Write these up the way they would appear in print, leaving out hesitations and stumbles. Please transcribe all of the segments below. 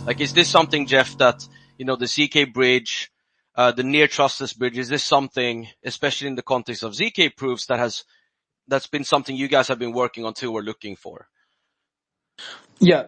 Like, is this something, Jeff, that, the ZK bridge, the near trustless bridge, is this something, especially in the context of ZK proofs, that's been something you guys have been working on too or looking for? Yeah,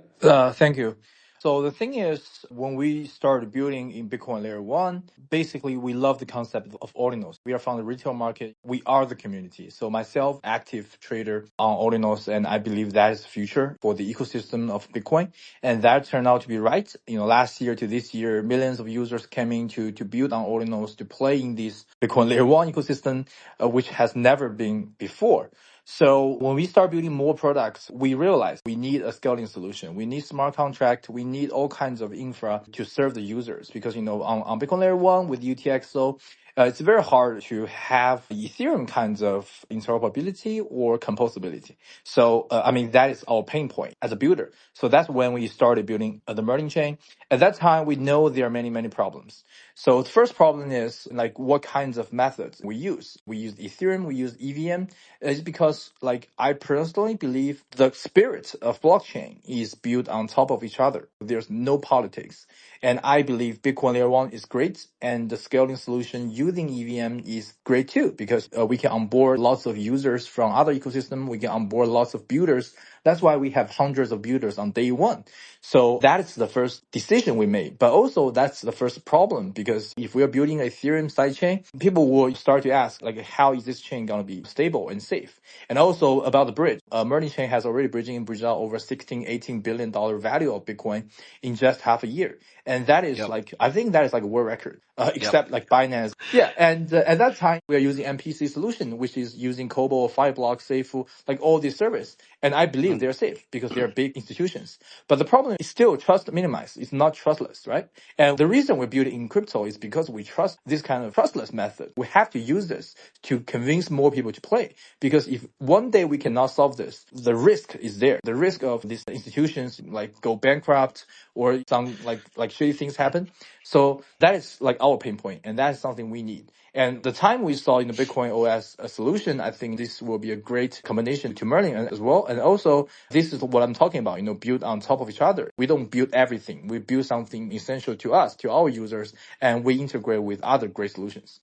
thank you. So the thing is, when we started building in Bitcoin Layer 1, basically we love the concept of ordinals. We are from the retail market. We are the community. So myself, active trader on ordinals, and I believe that is the future for the ecosystem of Bitcoin. And that turned out to be right. Last year to this year, millions of users came in to build on ordinals, to play in this Bitcoin Layer 1 ecosystem, which has never been before. So when we start building more products, we realize we need a scaling solution. We need smart contract. We need all kinds of infra to serve the users because, on Bitcoin Layer 1 with UTXO, it's very hard to have Ethereum kinds of interoperability or composability. So, that is our pain point as a builder. So that's when we started building the Merlin chain. At that time, we know there are many, many problems. So the first problem is like what kinds of methods we use. We use Ethereum, we use EVM. It's because I personally believe the spirit of blockchain is built on top of each other. There's no politics. And I believe Bitcoin Layer 1 is great, and the scaling solution using EVM is great too, because we can onboard lots of users from other ecosystems. We can onboard lots of builders. That's why we have hundreds of builders on day one. So that is the first decision we made. But also that's the first problem, because if we are building a Ethereum sidechain, people will start to ask, how is this chain going to be stable and safe? And also about the bridge. Merlin chain has already bridged out over $16-18 billion value of Bitcoin in just half a year. And that is Yep. I think that is like a world record, Yep. except Binance. Yeah. And at that time, we are using MPC solution, which is using Kobo, Fireblock, Seifu, all these services. And I believe they're safe because they're big institutions. But the problem is still trust minimized. It's not trustless, right? And the reason we build it in crypto is because we trust this kind of trustless method. We have to use this to convince more people to play. Because if one day we cannot solve this, the risk is there. The risk of these institutions go bankrupt or some shitty things happen. So that is our pain point, and that is something we need. And the time we saw in the Bitcoin OS a solution, I think this will be a great combination to Merlin as well. And also, this is what I'm talking about, build on top of each other. We don't build everything. We build something essential to us, to our users, and we integrate with other great solutions.